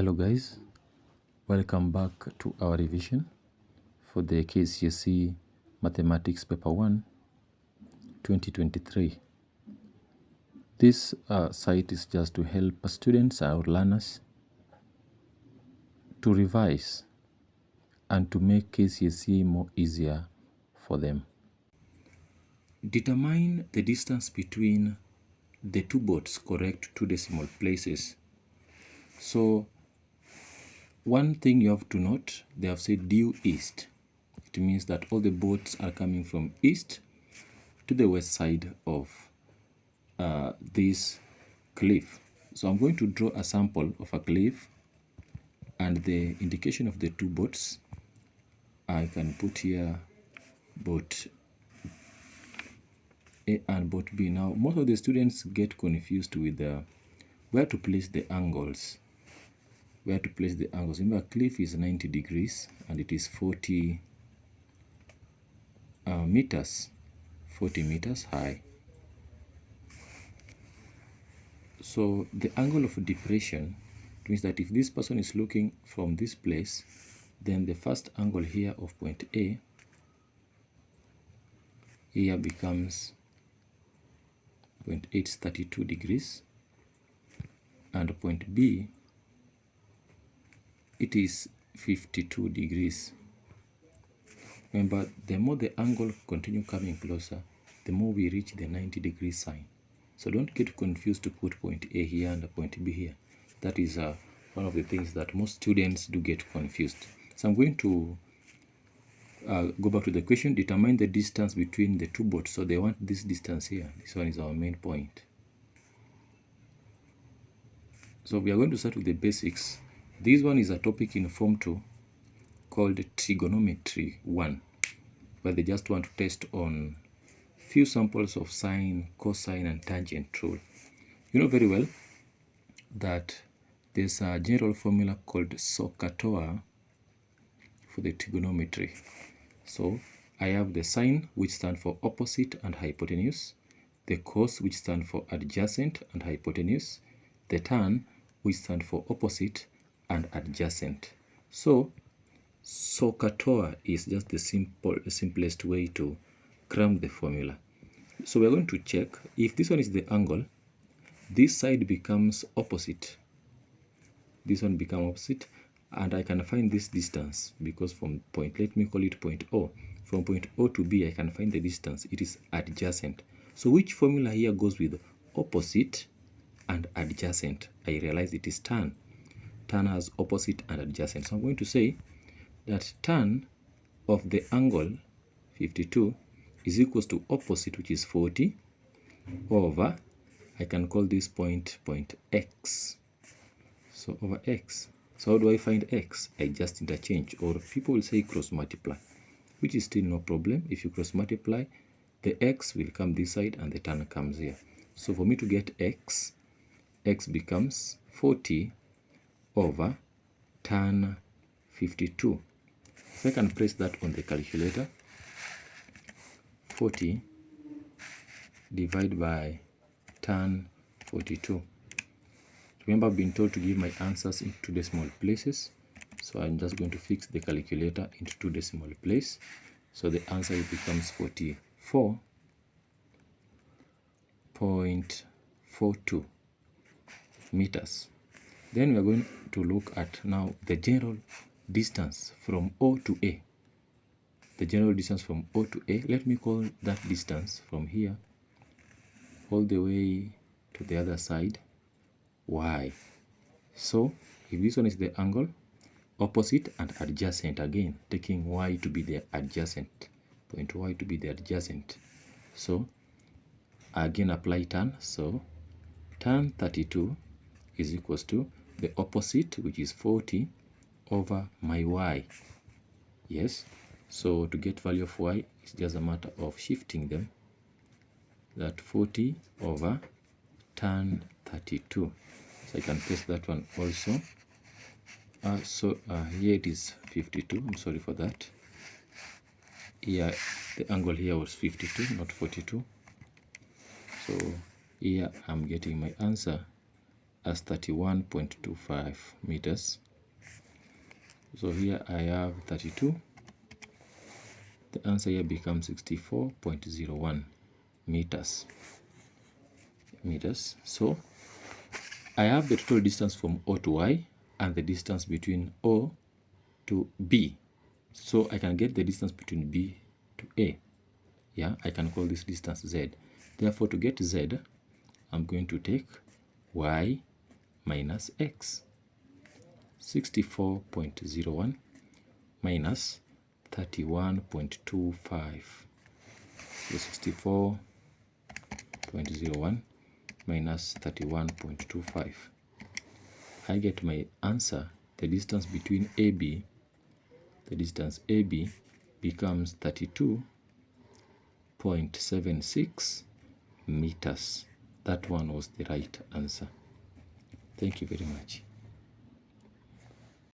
Hello guys, welcome back to our revision for the KCSE Mathematics Paper1 2023. This site is just to help students or learners to revise and to make KCSE more easier for them. Determine the distance between the two boats correct two decimal places. So one thing you have to note, they have said due east. It means that all the boats are coming from east to the west side of this cliff. So I'm going to draw a sample of a cliff and the indication of the two boats. I can put here boat A and boat B. Now, most of the students get confused with where to place the angles. Remember, a cliff is 90 degrees and it is 40 meters high. So the angle of depression means that if this person is looking from this place, then the first angle here of point A here becomes point A is 32 degrees, and point B, it is 52 degrees. Remember, the more the angle continue coming closer, the more we reach the 90-degree sign. So don't get confused to put point A here and point B here. That is one of the things that most students do get confused. So I'm going to go back to the question. Determine the distance between the two boats. So they want this distance here. This one is our main point. So we are going to start with the basics. This one is a topic in Form 2 called Trigonometry 1, where they just want to test on few samples of sine, cosine, and tangent rule. You know very well that there's a general formula called SOHCAHTOA for the trigonometry. So I have the sine, which stands for opposite and hypotenuse, the cos, which stands for adjacent and hypotenuse, the tan, which stands for opposite and adjacent. So SOHCAHTOA is just the simplest way to cram the formula. So we're going to check if this one is the angle, this side becomes opposite, this one becomes opposite, and I can find this distance because from point, let me call it point O, from point O to B I can find the distance, it is adjacent. So which formula here goes with opposite and adjacent? I realize it is tan. Tan has opposite and adjacent. So I'm going to say that tan of the angle 52 is equals to opposite, which is 40, over, I can call this point x. So over x. So how do I find x? I just interchange, or people will say cross multiply, which is still no problem. If you cross multiply, the x will come this side and the tan comes here. So for me to get x, x becomes 40 over tan 52. If I can press that on the calculator, 40 divided by tan 42. Remember, I've been told to give my answers in two decimal places. So I'm just going to fix the calculator into two decimal place. So the answer becomes 44.42 meters. Then we're going to look at now the general distance from O to A. The general distance from O to A, let me call that distance from here all the way to the other side y. So if this one is the angle, opposite and adjacent, again taking y to be the adjacent, point y to be the adjacent. So again apply tan. So tan 32 is equals to the opposite, which is 40, over my y. Yes, so to get value of y, it's just a matter of shifting them. That 40 over tan 32. So I can paste that one also. Here it is 52. I'm sorry for that. Here the angle here was 52, not 42. So here I'm getting my answer as 31.25 meters. So here I have 32. The answer here becomes 64.01 meters. So I have the total distance from O to Y and the distance between O to B. So I can get the distance between B to A. Yeah, I can call this distance Z. Therefore, to get Z, I'm going to take Y minus X. 64.01 minus 31.25. So 64.01 minus 31.25. I get my answer. The distance between AB, becomes 32.76 meters. That one was the right answer. Thank you very much.